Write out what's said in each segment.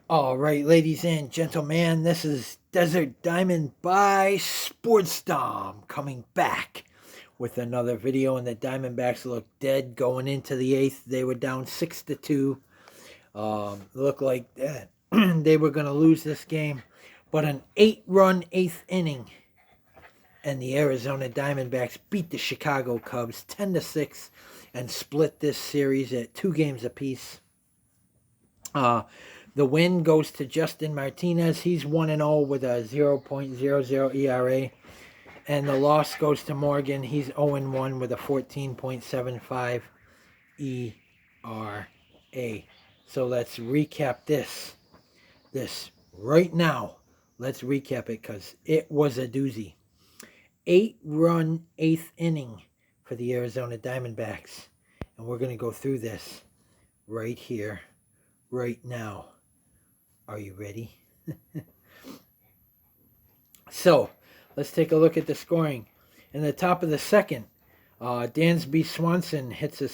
All right, ladies and gentlemen, this is Desert Diamond by Sportsdom coming back with another video. And the Diamondbacks look dead going into the eighth. They were down 6-2. Looked like they were going to lose this game, but an 8-run eighth inning, and the Arizona Diamondbacks beat the Chicago Cubs 10-6 and split this series at 2 games apiece. The win goes to Justin Martinez. He's 1-0 with a 0.00 ERA. And the loss goes to Morgan. He's 0-1 with a 14.75 ERA. So let's recap this right now. Let's recap it because it was a doozy. 8-run eighth inning for the Arizona Diamondbacks. And we're going to go through this right here, right now. Are you ready? So, let's take a look at the scoring. In the top of the second, Dansby Swanson hits a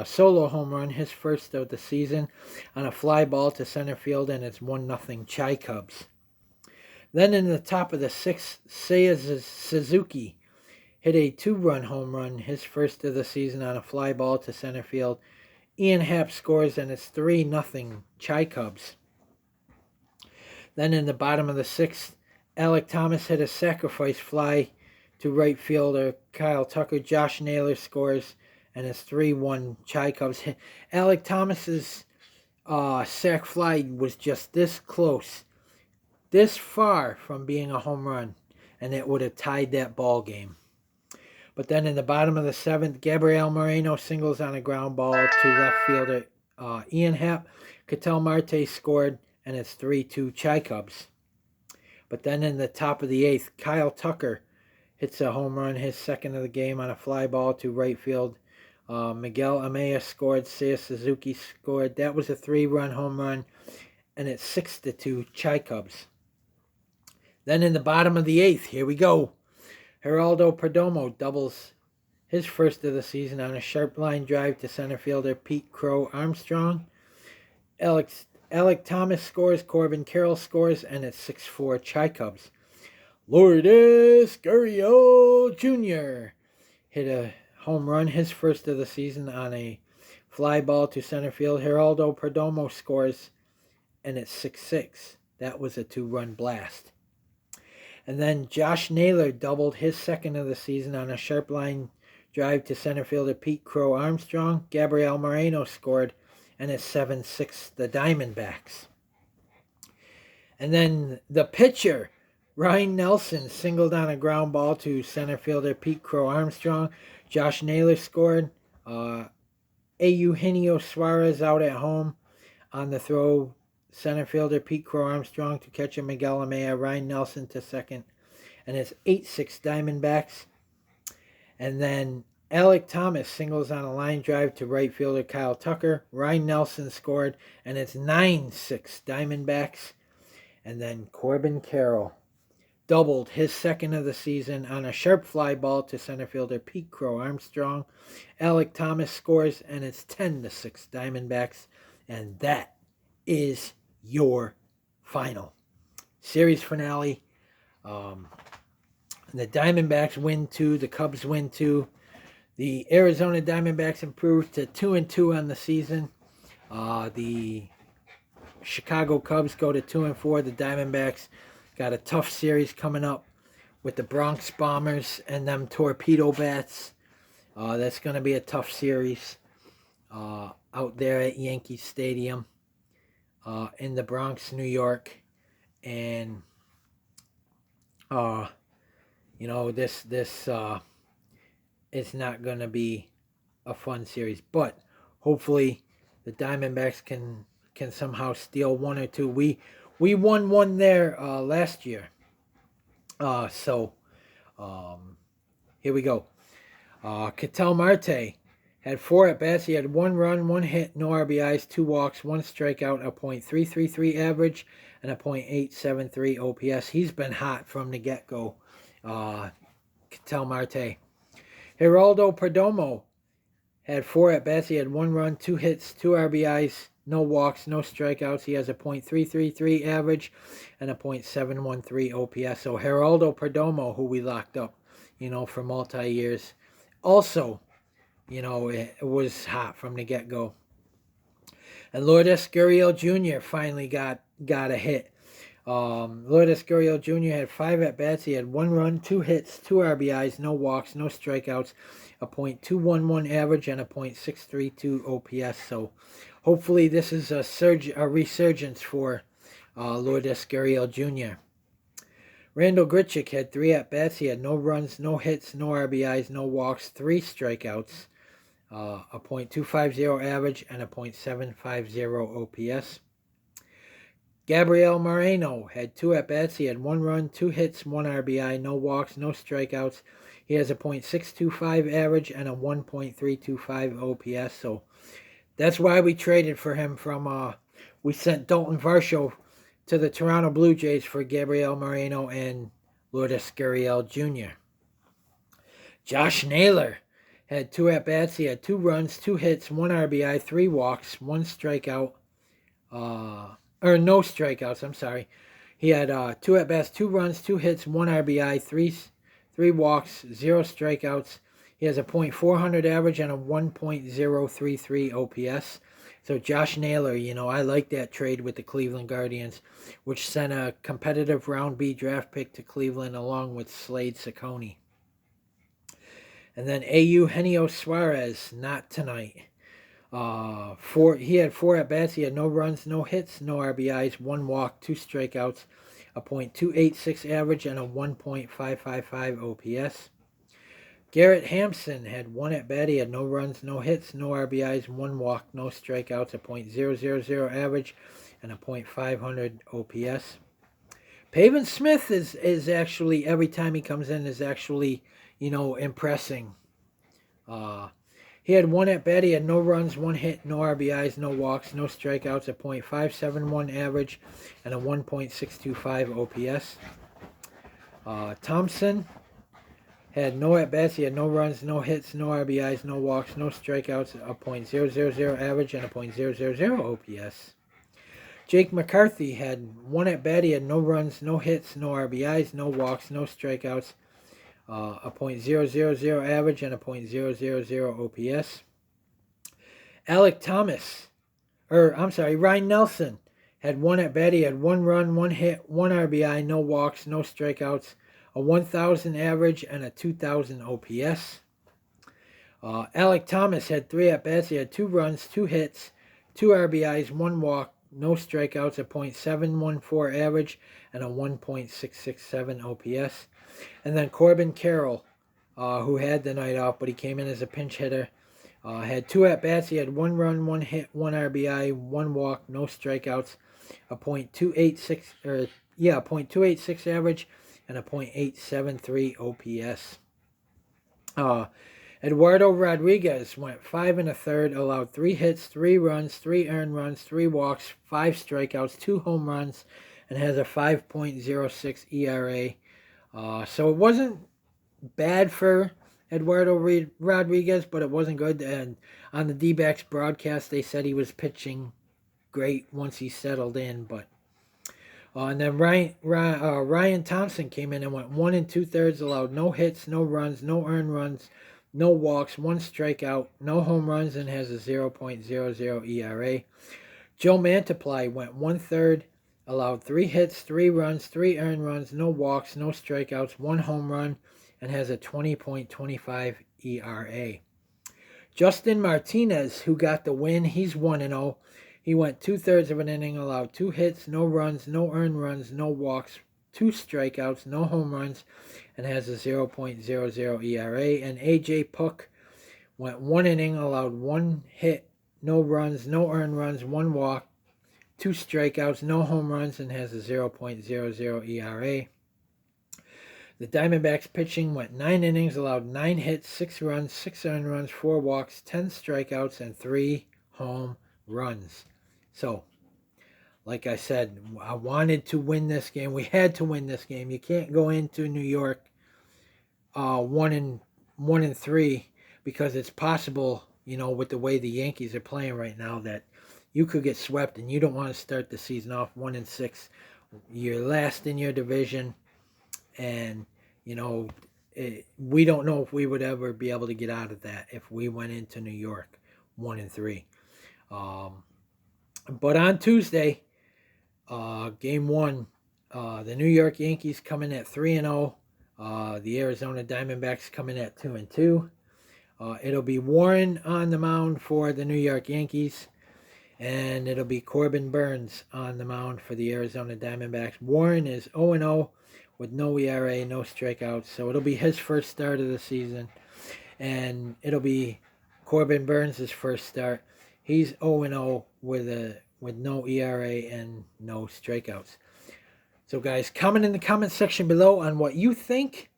solo home run, his first of the season, on a fly ball to center field, and it's 1-0 Chi Cubs. Then in the top of the sixth, Seiya Suzuki hit a 2-run home run, his first of the season, on a fly ball to center field. Ian Happ scores, and it's 3-0 Chi Cubs. Then in the bottom of the sixth, Alek Thomas hit a sacrifice fly to right fielder Kyle Tucker. Josh Naylor scores, and it's 3-1 Chi Cubs. Alek Thomas's sac fly was just this close, this far from being a home run, and it would have tied that ball game. But then in the bottom of the seventh, Gabriel Moreno singles on a ground ball to left fielder Ian Happ. Ketel Marte scored, and it's 3-2 Chi Cubs. But then in the top of the eighth, Kyle Tucker hits a home run, his second of the game, on a fly ball to right field. Miguel Amaya scored, Seiya Suzuki scored. That was a 3-run home run, and it's 6-2 Chi Cubs. Then in the bottom of the eighth, here we go. Geraldo Perdomo doubles his first of the season on a sharp line drive to center fielder Pete Crow Armstrong. Alek Thomas scores, Corbin Carroll scores, and it's 6-4 Chi Cubs. Lourdes Gurriel Jr. hit a home run, his first of the season, on a fly ball to center field. Geraldo Perdomo scores, and it's 6-6. That was a 2-run blast. And then Josh Naylor doubled his second of the season on a sharp line drive to center fielder Pete Crow Armstrong. Gabriel Moreno scored, and it's 7-6 the Diamondbacks. And then the pitcher, Ryan Nelson, singled on a ground ball to center fielder Pete Crow Armstrong. Josh Naylor scored. Eugenio Suarez out at home on the throw. Center fielder Pete Crow Armstrong to catcher Miguel Amaya. Ryan Nelson to second. And it's 8-6 Diamondbacks. And then Alek Thomas singles on a line drive to right fielder Kyle Tucker. Ryan Nelson scored, and it's 9-6 Diamondbacks. And then Corbin Carroll doubled his second of the season on a sharp fly ball to center fielder Pete Crow Armstrong. Alek Thomas scores, and it's 10-6 Diamondbacks. And that is your final series finale. The Diamondbacks win 2, the Cubs win 2. The Arizona Diamondbacks improved to 2-2 on the season. The Chicago Cubs go to 2-4. The Diamondbacks got a tough series coming up with the Bronx Bombers and them Torpedo Bats. That's going to be a tough series out there at Yankee Stadium in the Bronx, New York. And this it's not going to be a fun series, but hopefully the Diamondbacks can somehow steal one or two. We won one there last year. So here we go. Ketel Marte had 4 at-bats. He had 1 run, 1 hit, no RBIs, 2 walks, 1 strikeout, a .333 average, and a .873 OPS. He's been hot from the get-go, Ketel Marte. Geraldo Perdomo had 4 at-bats. He had 1 run, 2 hits, 2 RBIs, no walks, no strikeouts. He has a .333 average and a .713 OPS. So Geraldo Perdomo, who we locked up, for multi-years, also, it was hot from the get-go. And Lourdes Gurriel Jr. finally got a hit. Lourdes Gurriel Jr. had 5 at-bats. He had 1 run, 2 hits, 2 RBIs, no walks, no strikeouts, a .211 average, and a .632 OPS. So hopefully this is a resurgence for Lourdes Gurriel Jr. Randall Grichuk had 3 at-bats. He had no runs, no hits, no RBIs, no walks, 3 strikeouts, a .250 average, and a .750 OPS. Gabriel Moreno had 2 at-bats. He had 1 run, 2 hits, 1 RBI, no walks, no strikeouts. He has a .625 average and a 1.325 OPS. So that's why we traded for him from, we sent Dalton Varsho to the Toronto Blue Jays for Gabriel Moreno and Lourdes Gurriel Jr. Josh Naylor had 2 at-bats. He had 2 runs, 2 hits, 1 RBI, 3 walks, 1 strikeout, or no strikeouts, I'm sorry. He had 2 at-bats, 2 runs, 2 hits, 1 RBI, 3 walks, 0 strikeouts. He has a .400 average and a 1.033 OPS. So Josh Naylor, I like that trade with the Cleveland Guardians, which sent a competitive round B draft pick to Cleveland along with Slade Cecconi. And then Eugenio Suarez, not tonight. He had 4 at-bats. He had no runs, no hits, no RBIs, 1 walk, 2 strikeouts, a .286 average, and a 1.555 OPS. Garrett Hampson had 1 at-bat. He had no runs, no hits, no RBIs, 1 walk, no strikeouts, a .000 average, and a .500 OPS. Pavin Smith is actually, every time he comes in, is actually, impressing. He had 1 at-bat. He had no runs, 1 hit, no RBIs, no walks, no strikeouts, a .571 average, and a 1.625 OPS. Thompson had no at-bats. He had no runs, no hits, no RBIs, no walks, no strikeouts, a .000 average, and a .000 OPS. Jake McCarthy had 1 at-bat. He had no runs, no hits, no RBIs, no walks, no strikeouts, a .000 average, and a .000 OPS. Ryan Nelson had 1 at-bat. He had 1 run, 1 hit, 1 RBI, no walks, no strikeouts, a 1,000 average, and a 2,000 OPS. Alek Thomas had 3 at-bats. He had 2 runs, 2 hits, 2 RBIs, 1 walk, no strikeouts, a .714 average, and a 1.667 OPS. And then Corbin Carroll, who had the night off, but he came in as a pinch hitter, had 2 at-bats. He had 1 run, 1 hit, 1 RBI, 1 walk, no strikeouts, a .286 average, and a .873 OPS. Eduardo Rodriguez went 5 1/3, allowed 3 hits, 3 runs, 3 earned runs, 3 walks, 5 strikeouts, 2 home runs, and has a 5.06 ERA. So it wasn't bad for Eduardo Rodriguez, but it wasn't good. And on the D-backs broadcast, they said he was pitching great once he settled in. But and then Ryan Thompson came in and went 1 2/3, allowed no hits, no runs, no earned runs, no walks, 1 strikeout, no home runs, and has a 0.00 ERA. Joe Mantiply went 1/3, allowed 3 hits, 3 runs, 3 earned runs, no walks, no strikeouts, 1 home run, and has a 20.25 ERA. Justin Martinez, who got the win, he's 1-0. He went 2/3 of an inning, allowed 2 hits, no runs, no earned runs, no walks, 2 strikeouts, no home runs, and has a 0.00 ERA. And AJ Puk went 1 inning, allowed 1 hit, no runs, no earned runs, 1 walk, 2 strikeouts, no home runs, and has a 0.00 ERA. The Diamondbacks pitching went 9 innings, allowed 9 hits, 6 runs, 6 earned runs, 4 walks, 10 strikeouts, and 3 home runs. So, like I said, I wanted to win this game. We had to win this game. You can't go into New York 1-3 because it's possible, with the way the Yankees are playing right now, that you could get swept, and you don't want to start the season off 1-6. You're last in your division, and we don't know if we would ever be able to get out of that if we went into New York 1-3. But on Tuesday, game one, the New York Yankees coming at 3-0. The Arizona Diamondbacks coming at 2-2. It'll be Warren on the mound for the New York Yankees, and it'll be Corbin Burns on the mound for the Arizona Diamondbacks. Warren is 0-0 with no ERA, no strikeouts, so it'll be his first start of the season, and it'll be Corbin Burns' first start. He's 0-0 with no ERA and no strikeouts. So guys, comment in the comment section below on what you think.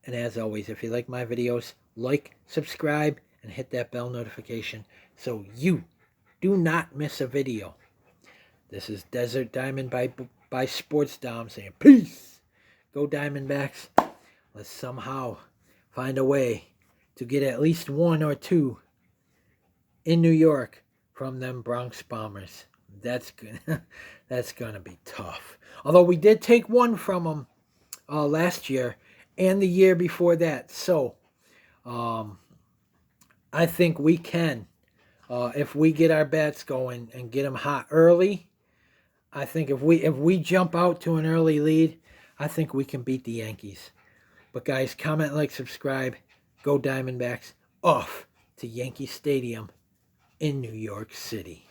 And as always, if you like my videos, like, subscribe, and hit that bell notification so you do not miss a video. This is Desert Diamond by Sports Dom saying peace. Go Diamondbacks. Let's somehow find a way to get at least 1 or 2 in New York from them Bronx Bombers. That's good. That's gonna be tough. Although we did take 1 from them last year and the year before that, so I think we can, if we get our bats going and get them hot early. I think if we jump out to an early lead, I think we can beat the Yankees. But guys, comment, like, subscribe. Go Diamondbacks. Off to Yankee Stadium in New York City.